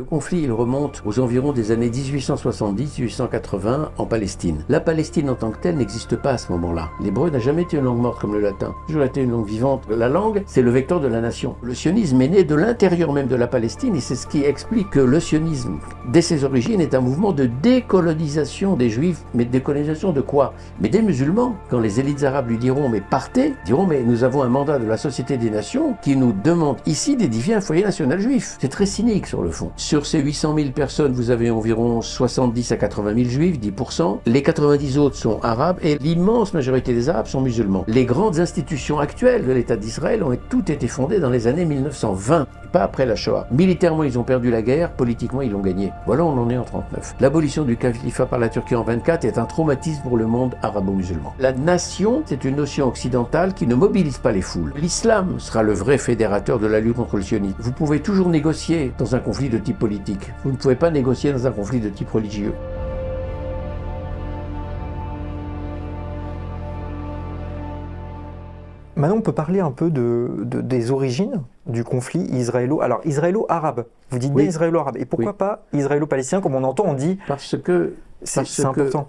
conflit, il remonte aux environs des années 1870-1880 en Palestine. La Palestine en tant que telle n'existe pas à ce moment-là. L'hébreu n'a jamais été une langue morte comme le latin, toujours été une langue vivante. La langue, c'est le vecteur de la nation. Le sionisme est né de l'intérieur même de la Palestine et c'est ce qui explique que le sionisme, dès ses origines, est un mouvement de décolonisation des juifs. Mais décolonisation de quoi? Mais des musulmans. Quand les élites arabes lui diront mais partez, diront mais nous avons un mandat de la Société des Nations qui nous demande ici d'édifier un foyer national juif. C'est très cynique sur le fond. Sur ces 800 000 personnes, vous avez environ 70 à 80 000 juifs, 10%. Les 90 autres sont arabes et l'immense majorité des arabes sont musulmans. Les grandes institutions actuelles de l'État d'Israël ont toutes été fondées dans les années 1920, et pas après la Shoah. Militairement, ils ont perdu la guerre, politiquement, ils l'ont gagnée. Voilà, on en est en 39. L'abolition du califat par la Turquie en 24 est un traumatisme pour le monde arabo-musulman. La nation, c'est une notion occidentale qui ne mobilise pas les foules. L'islam sera le vrai fédérateur de la lutte contre le sionisme. Vous pouvez toujours négocier dans un conflit de type politique. Vous ne pouvez pas négocier dans un conflit de type religieux. Maintenant, on peut parler un peu des origines du conflit israélo-arabe. Vous dites bien israélo-arabe. Et pourquoi pas israélo-palestinien, comme on entend, on dit... Parce que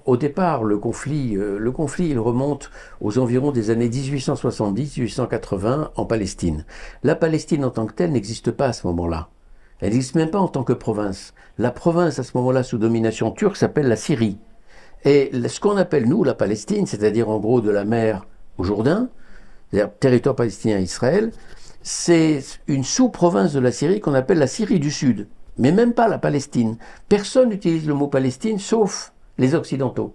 au départ, le conflit, il remonte aux environs des années 1870-1880 en Palestine. La Palestine en tant que telle n'existe pas à ce moment-là. Elle n'existe même pas en tant que province. La province, à ce moment-là, sous domination turque, s'appelle la Syrie. Et ce qu'on appelle, nous, la Palestine, c'est-à-dire en gros de la mer au Jourdain, c'est-à-dire territoire palestinien Israël, c'est une sous-province de la Syrie qu'on appelle la Syrie du Sud, mais même pas la Palestine. Personne n'utilise le mot Palestine sauf les Occidentaux.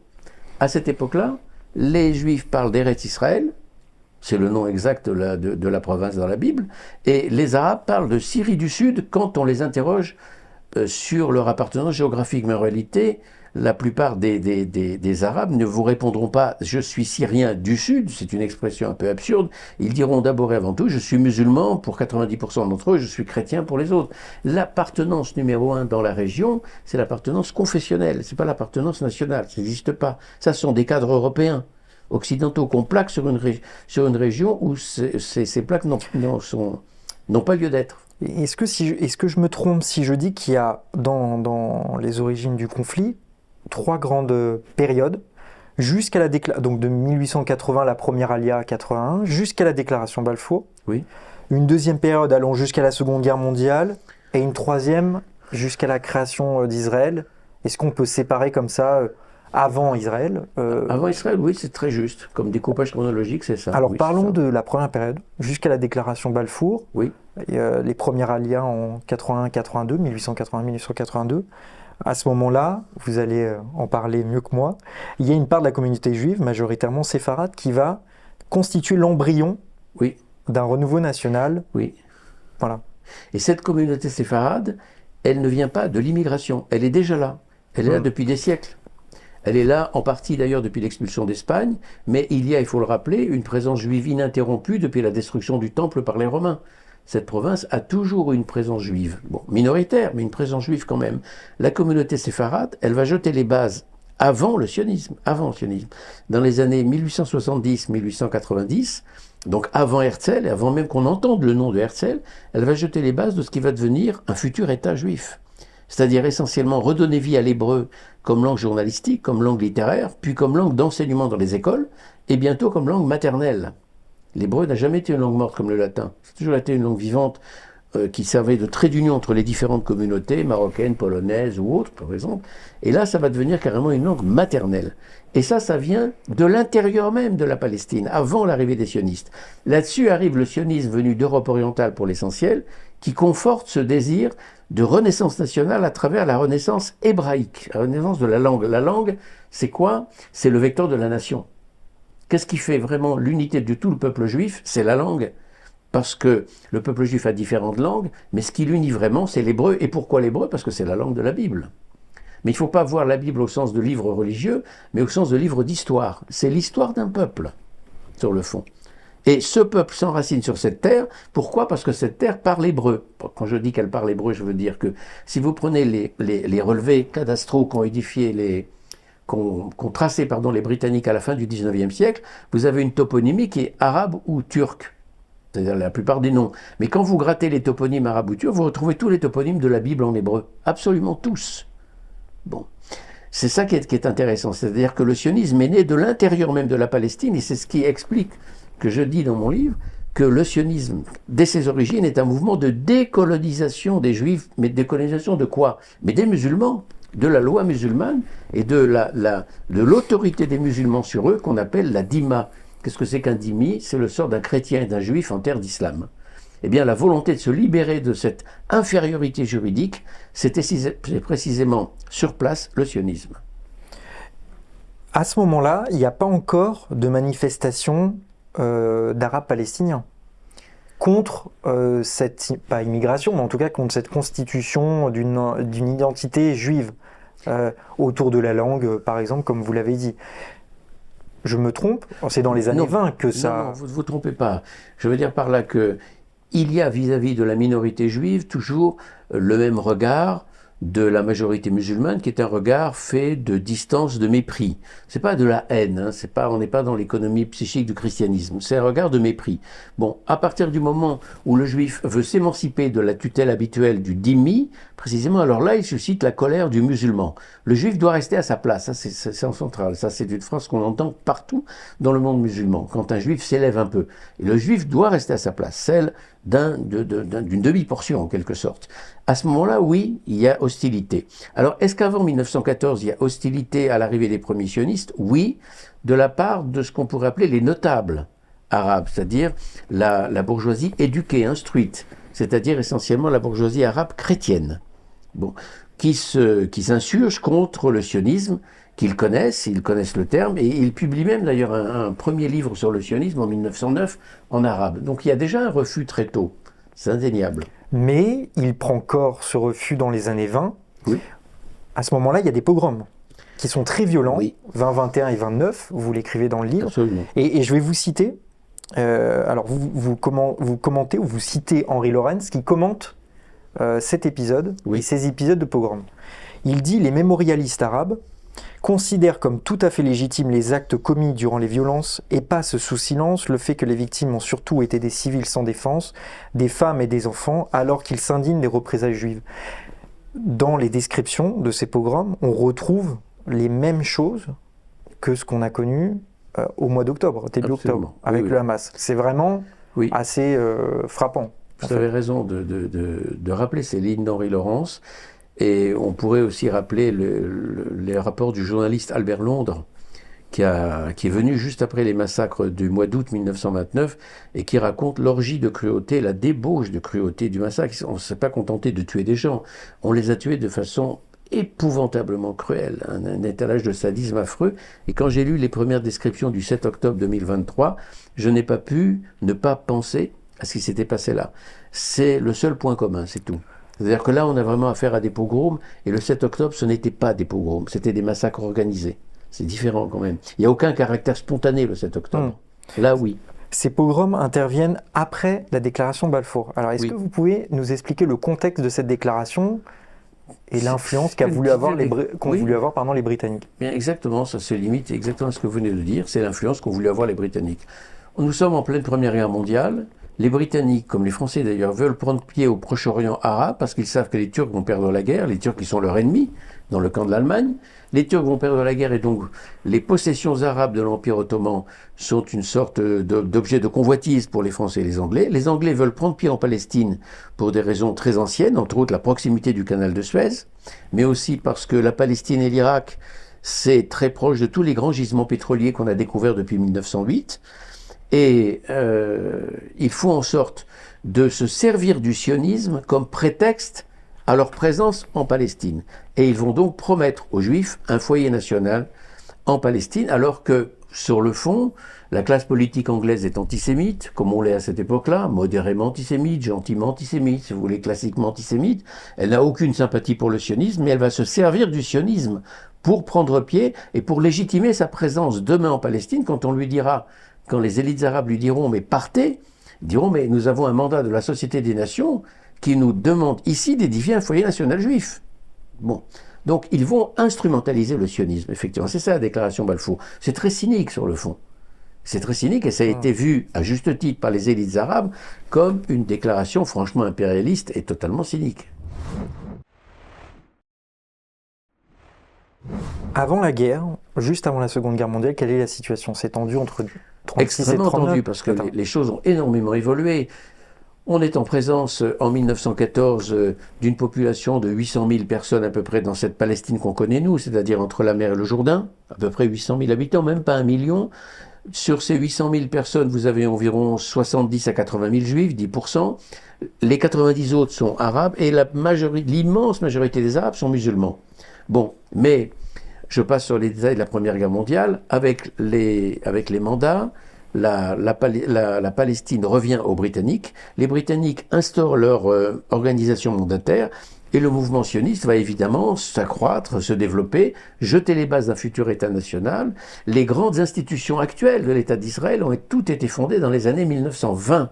À cette époque-là, les Juifs parlent d'Eretz Israël, c'est le nom exact de la province dans la Bible, et les Arabes parlent de Syrie du Sud quand on les interroge sur leur appartenance géographique. Mais en réalité, la plupart des Arabes ne vous répondront pas « je suis syrien du Sud », c'est une expression un peu absurde. Ils diront d'abord et avant tout « je suis musulman pour 90% d'entre eux, je suis chrétien pour les autres ». L'appartenance numéro 1 dans la région, c'est l'appartenance confessionnelle, c'est pas l'appartenance nationale, ça n'existe pas. Ça, ce sont des cadres européens, occidentaux, qu'on plaque sur une région où ces plaques n'ont pas lieu d'être. Est-ce que je me trompe si je dis qu'il y a dans les origines du conflit 3 grandes périodes, jusqu'à la donc de 1880, la première alia 81, jusqu'à la déclaration Balfour. Oui. Une deuxième période allant jusqu'à la Seconde Guerre mondiale, et une troisième jusqu'à la création d'Israël. Est-ce qu'on peut séparer comme ça avant Israël Avant Israël, oui, c'est très juste. Comme découpage chronologique, c'est ça. Alors oui, parlons de la première période, jusqu'à la déclaration Balfour. Oui. Les premières alias en 81-82, 1881-1982. À ce moment-là, vous allez en parler mieux que moi, il y a une part de la communauté juive, majoritairement séfarade, qui va constituer l'embryon d'un renouveau national. Oui. Voilà. Et cette communauté séfarade, elle ne vient pas de l'immigration, elle est déjà là. Elle est là depuis des siècles. Elle est là en partie d'ailleurs depuis l'expulsion d'Espagne, mais il y a, il faut le rappeler, une présence juive ininterrompue depuis la destruction du temple par les Romains. Cette province a toujours une présence juive, bon, minoritaire, mais une présence juive quand même. La communauté séfarade, elle va jeter les bases avant le sionisme. Dans les années 1870-1890, donc avant Herzl, et avant même qu'on entende le nom de Herzl, elle va jeter les bases de ce qui va devenir un futur État juif. C'est-à-dire essentiellement redonner vie à l'hébreu comme langue journalistique, comme langue littéraire, puis comme langue d'enseignement dans les écoles, et bientôt comme langue maternelle. L'hébreu n'a jamais été une langue morte comme le latin. C'est toujours été une langue vivante qui servait de trait d'union entre les différentes communautés, marocaines, polonaises ou autres, par exemple. Et là, ça va devenir carrément une langue maternelle. Et ça vient de l'intérieur même de la Palestine, avant l'arrivée des sionistes. Là-dessus arrive le sionisme venu d'Europe orientale pour l'essentiel, qui conforte ce désir de renaissance nationale à travers la renaissance hébraïque, la renaissance de la langue. La langue, c'est quoi? C'est le vecteur de la nation. Qu'est-ce qui fait vraiment l'unité de tout le peuple juif? C'est la langue. Parce que le peuple juif a différentes langues, mais ce qui l'unit vraiment, c'est l'hébreu. Et pourquoi l'hébreu? Parce que c'est la langue de la Bible. Mais il ne faut pas voir la Bible au sens de livre religieux, mais au sens de livre d'histoire. C'est l'histoire d'un peuple, sur le fond. Et ce peuple s'enracine sur cette terre. Pourquoi? Parce que cette terre parle hébreu. Quand je dis qu'elle parle hébreu, je veux dire que si vous prenez les relevés cadastraux qu'ont édifiés qu'ont tracé les Britanniques à la fin du 19e siècle, vous avez une toponymie qui est arabe ou turque. c'est-à-dire la plupart des noms. Mais quand vous grattez les toponymes à raboutures, vous retrouvez tous les toponymes de la Bible en hébreu. Absolument tous. Bon. C'est ça qui est intéressant. C'est-à-dire que le sionisme est né de l'intérieur même de la Palestine, et c'est ce qui explique que je dis dans mon livre que le sionisme, dès ses origines, est un mouvement de décolonisation des Juifs. Mais décolonisation de quoi? Mais des musulmans, de la loi musulmane et de l'autorité des musulmans sur eux qu'on appelle la dima. Qu'est-ce que c'est qu'un dhimmi? C'est le sort d'un chrétien et d'un juif en terre d'islam. Eh bien, la volonté de se libérer de cette infériorité juridique, c'est précisément sur place le sionisme. À ce moment-là, il n'y a pas encore de manifestation d'Arabes palestiniens contre cette, pas immigration, mais en tout cas contre cette constitution d'une identité juive autour de la langue, par exemple, comme vous l'avez dit. Je me trompe? C'est dans les années 20 que ça... Non, vous ne vous trompez pas. Je veux dire par là que il y a vis-à-vis de la minorité juive toujours le même regard de la majorité musulmane, qui est un regard fait de distance, de mépris. C'est pas de la haine, hein, on n'est pas dans l'économie psychique du christianisme, c'est un regard de mépris. Bon, à partir du moment où le juif veut s'émanciper de la tutelle habituelle du dhimmi, précisément, alors là, il suscite la colère du musulman. Le juif doit rester à sa place, ça c'est en central, ça c'est une phrase qu'on entend partout dans le monde musulman, quand un juif s'élève un peu. Et le juif doit rester à sa place, celle d'une demi-portion en quelque sorte. À ce moment-là, oui, il y a hostilité. Alors, est-ce qu'avant 1914, il y a hostilité à l'arrivée des premiers sionistes? Oui, de la part de ce qu'on pourrait appeler les notables arabes, c'est-à-dire la bourgeoisie éduquée, instruite, c'est-à-dire essentiellement la bourgeoisie arabe chrétienne, bon, qui s'insurge contre le sionisme, ils connaissent le terme, et ils publient même d'ailleurs un premier livre sur le sionisme en 1909 en arabe. Donc il y a déjà un refus très tôt, c'est indéniable. Mais il prend corps ce refus dans les années 20. Oui. À ce moment-là, il y a des pogroms qui sont très violents, oui. 20, 21 et 29, vous l'écrivez dans le livre. Absolument. Et je vais vous citer, alors vous commentez ou vous citez Henri Lawrence qui commente cet épisode et ces épisodes de pogrom. Il dit « Les mémorialistes arabes considèrent comme tout à fait légitimes les actes commis durant les violences et passent sous silence le fait que les victimes ont surtout été des civils sans défense, des femmes et des enfants, alors qu'ils s'indignent des représailles juives. » Dans les descriptions de ces pogroms, on retrouve les mêmes choses que ce qu'on a connu au mois d'octobre, début octobre, avec le Hamas. C'est vraiment assez frappant. Vous avez raison de rappeler ces lignes d'Henri Lawrence. Et on pourrait aussi rappeler les rapports du journaliste Albert Londres, qui est venu juste après les massacres du mois d'août 1929 et qui raconte l'orgie de cruauté, la débauche de cruauté du massacre. On ne s'est pas contenté de tuer des gens, on les a tués de façon épouvantablement cruelle, un étalage de sadisme affreux. Et quand j'ai lu les premières descriptions du 7 octobre 2023, je n'ai pas pu ne pas penser à ce qui s'était passé là. C'est le seul point commun, c'est tout. C'est-à-dire que là, on a vraiment affaire à des pogroms, et le 7 octobre, ce n'était pas des pogroms, c'était des massacres organisés. C'est différent quand même. Il n'y a aucun caractère spontané le 7 octobre. Là, oui. Ces pogroms interviennent après la déclaration Balfour. Alors, est-ce que vous pouvez nous expliquer le contexte de cette déclaration et l'influence qu'ont voulu avoir les Britanniques? Bien, exactement, ça se limite exactement à ce que vous venez de dire, c'est l'influence qu'ont voulu avoir les Britanniques. Nous sommes en pleine Première Guerre mondiale. Les Britanniques, comme les Français d'ailleurs, veulent prendre pied au Proche-Orient arabe parce qu'ils savent que les Turcs vont perdre la guerre, les Turcs qui sont leur ennemi dans le camp de l'Allemagne. Les Turcs vont perdre la guerre et donc les possessions arabes de l'Empire ottoman sont une sorte d'objet de convoitise pour les Français et les Anglais. Les Anglais veulent prendre pied en Palestine pour des raisons très anciennes, entre autres la proximité du canal de Suez, mais aussi parce que la Palestine et l'Irak, c'est très proche de tous les grands gisements pétroliers qu'on a découverts depuis 1908. Et il faut en sorte de se servir du sionisme comme prétexte à leur présence en Palestine. Et ils vont donc promettre aux Juifs un foyer national en Palestine, alors que, sur le fond, la classe politique anglaise est antisémite, comme on l'est à cette époque-là, modérément antisémite, gentiment antisémite, si vous voulez, classiquement antisémite. Elle n'a aucune sympathie pour le sionisme, mais elle va se servir du sionisme pour prendre pied et pour légitimer sa présence demain en Palestine quand on lui dira... Quand les élites arabes lui diront « mais partez », ils diront « mais nous avons un mandat de la Société des Nations qui nous demande ici d'édifier un foyer national juif ». Bon, donc ils vont instrumentaliser le sionisme, effectivement. C'est ça la déclaration Balfour. C'est très cynique sur le fond. C'est très cynique et ça a été vu, à juste titre, par les élites arabes comme une déclaration franchement impérialiste et totalement cynique. Avant la guerre, juste avant la Seconde Guerre mondiale, quelle est la situation? C'est tendu entre 36 Extrêmement et 39 tendu parce que les choses ont énormément évolué. On est en présence en 1914 d'une population de 800 000 personnes à peu près dans cette Palestine qu'on connaît nous, c'est-à-dire entre la mer et le Jourdain, à peu près 800 000 habitants, même pas 1 million. Sur ces 800 000 personnes, vous avez environ 70 à 80 000 juifs, 10%. Les 90 autres sont arabes et l'immense majorité des arabes sont musulmans. Bon, mais je passe sur les détails de la Première Guerre mondiale. Avec les mandats, la Palestine revient aux Britanniques. Les Britanniques instaurent leur organisation mandataire et le mouvement sioniste va évidemment s'accroître, se développer, jeter les bases d'un futur État national. Les grandes institutions actuelles de l'État d'Israël ont toutes été fondées dans les années 1920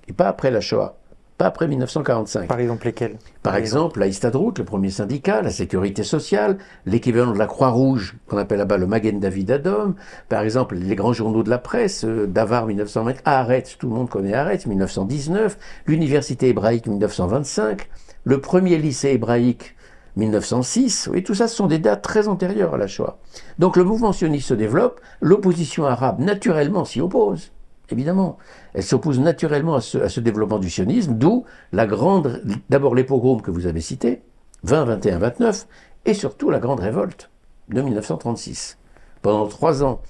et pas après la Shoah. Pas après 1945. Par exemple, lesquels? Par exemple, la Histadrout, le premier syndicat, la sécurité sociale, l'équivalent de la Croix-Rouge, qu'on appelle là-bas le Magen David Adom, par exemple, les grands journaux de la presse, Davar 1920, Haaretz, tout le monde connaît Haaretz, 1919, l'université hébraïque 1925, le premier lycée hébraïque 1906, oui, tout ça, ce sont des dates très antérieures à la Shoah. Donc le mouvement sioniste se développe, l'opposition arabe naturellement s'y oppose. Évidemment, elle s'oppose naturellement à ce développement du sionisme, d'où d'abord les pogroms que vous avez cités, 20, 21, 29, et surtout la grande révolte de 1936. Pendant 3 ans,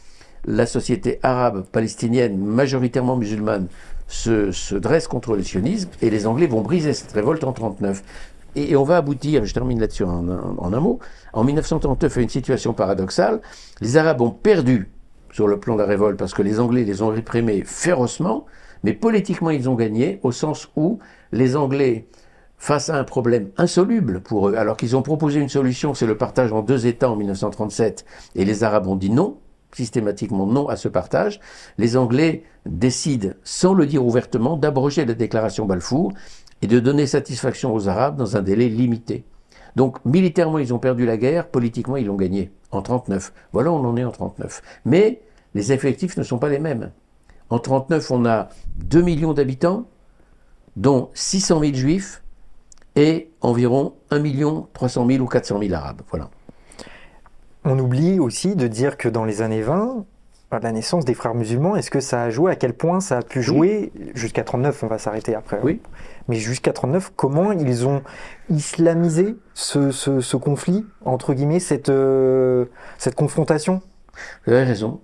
la société arabe palestinienne, majoritairement musulmane, se dresse contre le sionisme, et les Anglais vont briser cette révolte en 1939. Et on va aboutir, je termine là-dessus en un mot, en 1939 à une situation paradoxale. Les Arabes ont perdu sur le plan de la révolte, parce que les Anglais les ont réprimés férocement, mais politiquement ils ont gagné, au sens où les Anglais, face à un problème insoluble pour eux, alors qu'ils ont proposé une solution, c'est le partage en 2 États en 1937, et les Arabes ont dit non, systématiquement non à ce partage, les Anglais décident, sans le dire ouvertement, d'abroger la déclaration Balfour et de donner satisfaction aux Arabes dans un délai limité. Donc, militairement, ils ont perdu la guerre, politiquement, ils l'ont gagné en 1939. Voilà, on en est en 1939. Mais les effectifs ne sont pas les mêmes. En 1939, on a 2 millions d'habitants, dont 600 000 juifs et environ 1 300 000 ou 400 000 arabes. Voilà. On oublie aussi de dire que dans les années 20, à la naissance des frères musulmans, est-ce que ça a joué? À quel point ça a pu jouer? Jusqu'à 1939, on va s'arrêter après. Oui. Mais jusqu'à 1939, comment ils ont islamisé ce conflit, entre guillemets, cette confrontation? Vous avez raison.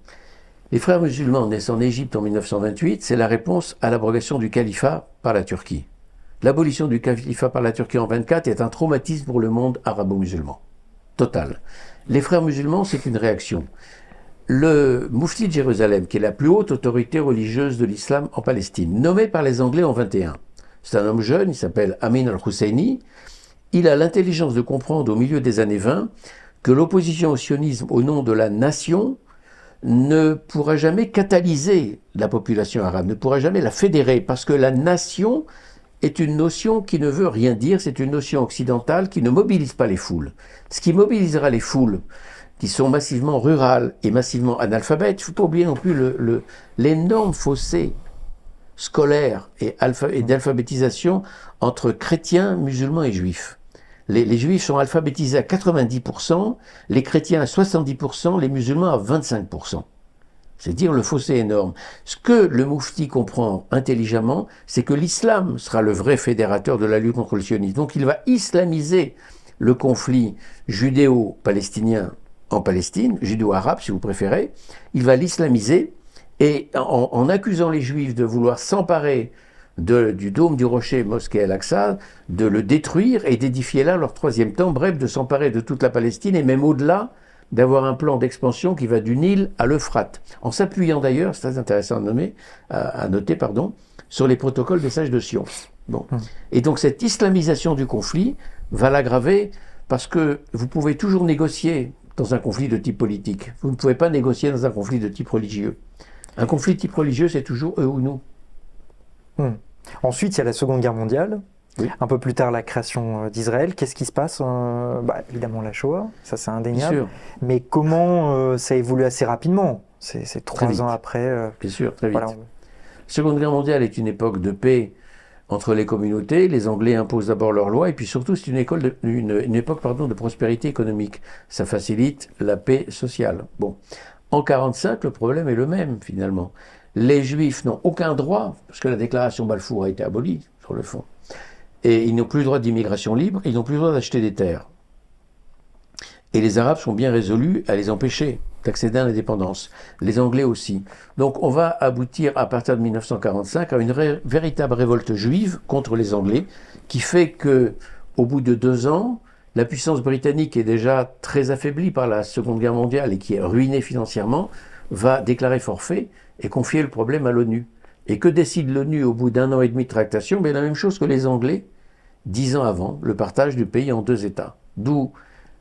Les frères musulmans naissent en Égypte en 1928, c'est la réponse à l'abrogation du califat par la Turquie. L'abolition du califat par la Turquie en 1924 est un traumatisme pour le monde arabo-musulman. Total. Les frères musulmans, c'est une réaction. Le Moufti de Jérusalem, qui est la plus haute autorité religieuse de l'islam en Palestine, nommé par les Anglais en 1921. C'est un homme jeune, il s'appelle Amin al-Husseini. Il a l'intelligence de comprendre au milieu des années 20 que l'opposition au sionisme au nom de la nation ne pourra jamais catalyser la population arabe, ne pourra jamais la fédérer, parce que la nation est une notion qui ne veut rien dire, c'est une notion occidentale qui ne mobilise pas les foules. Ce qui mobilisera les foules, qui sont massivement rurales et massivement analphabètes, il ne faut pas oublier non plus l'énorme fossé scolaire et d'alphabétisation entre chrétiens, musulmans et juifs. Les juifs sont alphabétisés à 90%, les chrétiens à 70%, les musulmans à 25%. C'est dire le fossé énorme. Ce que le Moufti comprend intelligemment, c'est que l'islam sera le vrai fédérateur de la lutte contre le sionisme. Donc il va islamiser le conflit judéo-palestinien en Palestine, judéo-arabe si vous préférez. Il va l'islamiser et en accusant les juifs de vouloir s'emparer du dôme du rocher mosquée Al-Aqsa, de le détruire et d'édifier là leur 3e temple, bref, de s'emparer de toute la Palestine et même au-delà, d'avoir un plan d'expansion qui va du Nil à l'Euphrate, en s'appuyant d'ailleurs, c'est très intéressant à noter, sur les protocoles des sages de Sion. Bon. Et donc cette islamisation du conflit va l'aggraver parce que vous pouvez toujours négocier dans un conflit de type politique. Vous ne pouvez pas négocier dans un conflit de type religieux. Un conflit de type religieux, c'est toujours eux ou nous. Ensuite, il y a la Seconde Guerre mondiale. Oui. Un peu plus tard, la création d'Israël. Qu'est-ce qui se passe? Évidemment, la Shoah, ça c'est indéniable. Bien sûr. Mais comment ça évolue assez rapidement? C'est Très 3 ans vite. après. Bien sûr, très vite. Voilà. Seconde Guerre mondiale est une époque de paix entre les communautés. Les Anglais imposent d'abord leurs lois, et puis surtout, c'est une époque de prospérité économique. Ça facilite la paix sociale. Bon. En 1945, le problème est le même, finalement. Les Juifs n'ont aucun droit, parce que la déclaration Balfour a été abolie, sur le fond. Et ils n'ont plus le droit d'immigration libre, ils n'ont plus le droit d'acheter des terres. Et les Arabes sont bien résolus à les empêcher d'accéder à l'indépendance. Les Anglais aussi. Donc on va aboutir à partir de 1945 à une véritable révolte juive contre les Anglais, qui fait que, au bout de 2 ans, la puissance britannique est déjà très affaiblie par la Seconde Guerre mondiale et qui est ruinée financièrement, va déclarer forfait et confier le problème à l'ONU. Et que décide l'ONU au bout d'1 an et demi de tractation? La même chose que les Anglais, 10 ans avant, le partage du pays en 2 États. D'où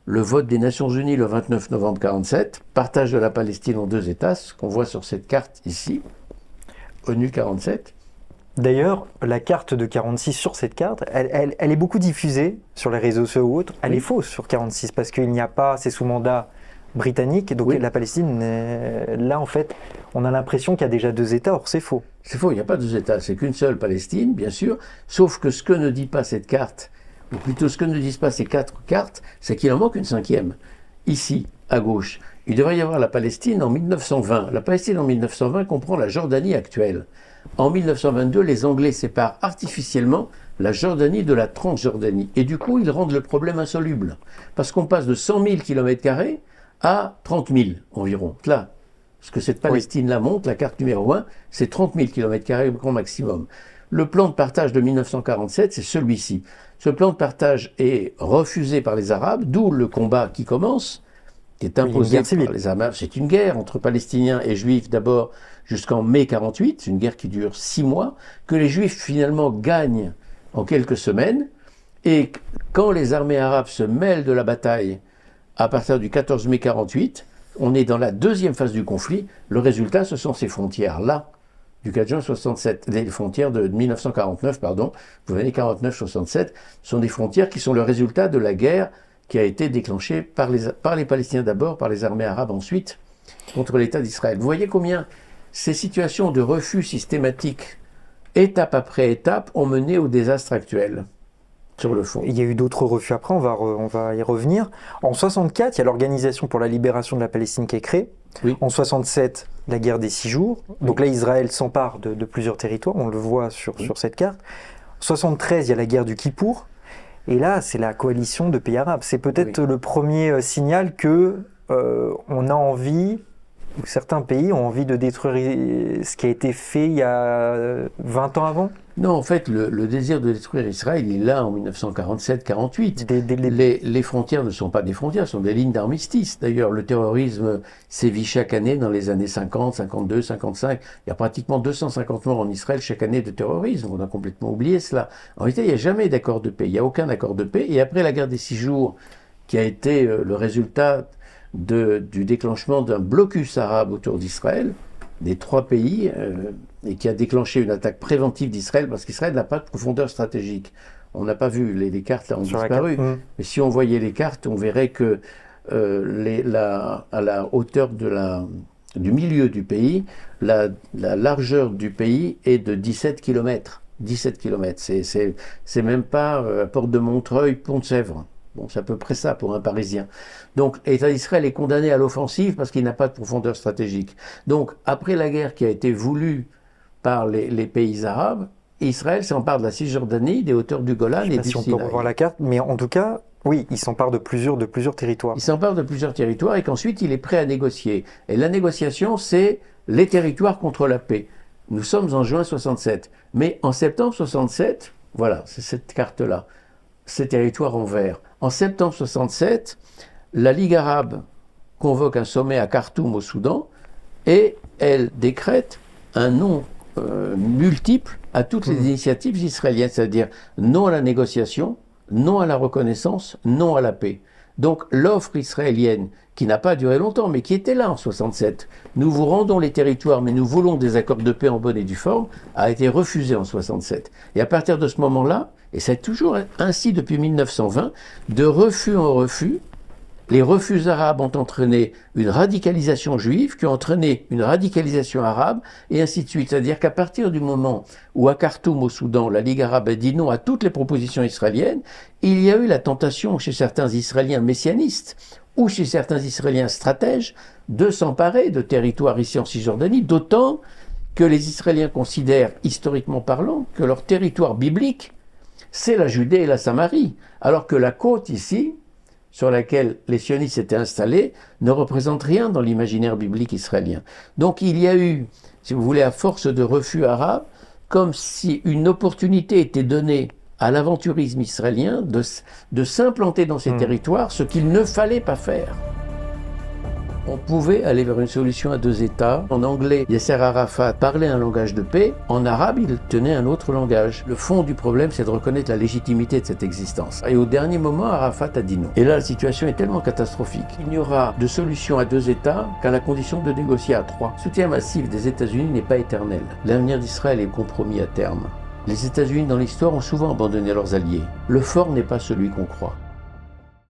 le vote des Nations Unies le 29 novembre 1947, partage de la Palestine en 2 États, ce qu'on voit sur cette carte ici, ONU 47. D'ailleurs, la carte de 46 sur cette carte, elle est beaucoup diffusée sur les réseaux sociaux ou autres. Elle est fausse sur 46 parce qu'il n'y a pas, c'est sous mandat britannique, donc la Palestine, là en fait, on a l'impression qu'il y a déjà 2 États, or c'est faux. C'est faux, il n'y a pas 2 États, c'est qu'une seule Palestine, bien sûr, sauf que ce que ne dit pas cette carte, ou plutôt ce que ne disent pas ces 4 cartes, c'est qu'il en manque une 5e. Ici, à gauche, il devrait y avoir la Palestine en 1920. La Palestine en 1920 comprend la Jordanie actuelle. En 1922, les Anglais séparent artificiellement la Jordanie de la Transjordanie. Et du coup, ils rendent le problème insoluble. Parce qu'on passe de 100 000 km² à 30 000 environ. Là, ce que cette Palestine-là montre, la carte numéro 1, c'est 30 000 km² au grand maximum. Le plan de partage de 1947, c'est celui-ci. Ce plan de partage est refusé par les Arabes, d'où le combat qui commence, qui est imposé par les Arabes. C'est une guerre entre Palestiniens et Juifs d'abord jusqu'en mai 1948, c'est une guerre qui dure 6 mois, que les Juifs finalement gagnent en quelques semaines, et quand les armées arabes se mêlent de la bataille à partir du 14 mai 1948, on est dans la 2e phase du conflit. Le résultat, ce sont ces frontières-là, du 4 juin 67, les frontières de 1949, pardon, vous voyez 49-67, sont des frontières qui sont le résultat de la guerre qui a été déclenchée par les Palestiniens d'abord, par les armées arabes ensuite, contre l'État d'Israël. Vous voyez combien ces situations de refus systématiques, étape après étape, ont mené au désastre actuel, sur le fond. Il y a eu d'autres refus après, on va y revenir. En 64, il y a l'Organisation pour la libération de la Palestine qui est créée. Oui. En 67, la guerre des 6 jours. Donc là, Israël s'empare de plusieurs territoires, on le voit sur cette carte. En 73, il y a la guerre du Kippour. Et là, c'est la coalition de pays arabes. C'est peut-être le premier signal que on a envie, ou certains pays ont envie de détruire ce qui a été fait il y a 20 ans avant. Non, en fait, le désir de détruire Israël, il est là en 1947-48. Les frontières ne sont pas des frontières, ce sont des lignes d'armistice. D'ailleurs, le terrorisme sévit chaque année dans les années 50, 52, 55. Il y a pratiquement 250 morts en Israël chaque année de terrorisme. On a complètement oublié cela. En réalité, il n'y a jamais d'accord de paix. Il n'y a aucun accord de paix. Et après la guerre des 6 jours, qui a été le résultat du déclenchement d'un blocus arabe autour d'Israël, des 3 pays, et qui a déclenché une attaque préventive d'Israël, parce qu'Israël n'a pas de profondeur stratégique. On n'a pas vu, les cartes là ont disparu, mais si on voyait les cartes, on verrait que à la hauteur du milieu du pays, la largeur du pays est de 17 km. 17 km, c'est même pas Porte de Montreuil, Pont de Sèvres. Bon, c'est à peu près ça pour un Parisien. Donc, l'État d'Israël est condamné à l'offensive parce qu'il n'a pas de profondeur stratégique. Donc, après la guerre qui a été voulue par les pays arabes, Israël s'empare de la Cisjordanie, des hauteurs du Golan et du Sinaï. Si on peut revoir la carte, mais en tout cas, oui, il s'empare de plusieurs territoires. Il s'empare de plusieurs territoires et qu'ensuite il est prêt à négocier. Et la négociation, c'est les territoires contre la paix. Nous sommes en juin 67. Mais en septembre 67, voilà, c'est cette carte-là, ces territoires en vert. En septembre 67, la Ligue arabe convoque un sommet à Khartoum au Soudan et elle décrète un non multiple à toutes les initiatives israéliennes, c'est-à-dire non à la négociation, non à la reconnaissance, non à la paix. Donc l'offre israélienne, qui n'a pas duré longtemps, mais qui était là en 67, nous vous rendons les territoires, mais nous voulons des accords de paix en bonne et due forme, a été refusée en 67. Et à partir de ce moment-là, et c'est toujours ainsi depuis 1920, de refus en refus. Les refus arabes ont entraîné une radicalisation juive, qui a entraîné une radicalisation arabe, et ainsi de suite. C'est-à-dire qu'à partir du moment où à Khartoum, au Soudan, la Ligue arabe a dit non à toutes les propositions israéliennes, il y a eu la tentation chez certains Israéliens messianistes, ou chez certains Israéliens stratèges, de s'emparer de territoires ici en Cisjordanie, d'autant que les Israéliens considèrent, historiquement parlant, que leur territoire biblique, c'est la Judée et la Samarie, alors que la côte ici, sur laquelle les sionistes étaient installés, ne représente rien dans l'imaginaire biblique israélien. Donc il y a eu, si vous voulez, à force de refus arabes, comme si une opportunité était donnée à l'aventurisme israélien de s'implanter dans ces territoires, ce qu'il ne fallait pas faire. On pouvait aller vers une solution à deux États. En anglais, Yasser Arafat parlait un langage de paix. En arabe, il tenait un autre langage. Le fond du problème, c'est de reconnaître la légitimité de cette existence. Et au dernier moment, Arafat a dit non. Et là, la situation est tellement catastrophique. Il n'y aura de solution à deux États qu'à la condition de négocier à trois. Le soutien massif des États-Unis n'est pas éternel. L'avenir d'Israël est compromis à terme. Les États-Unis, dans l'histoire, ont souvent abandonné leurs alliés. Le fort n'est pas celui qu'on croit.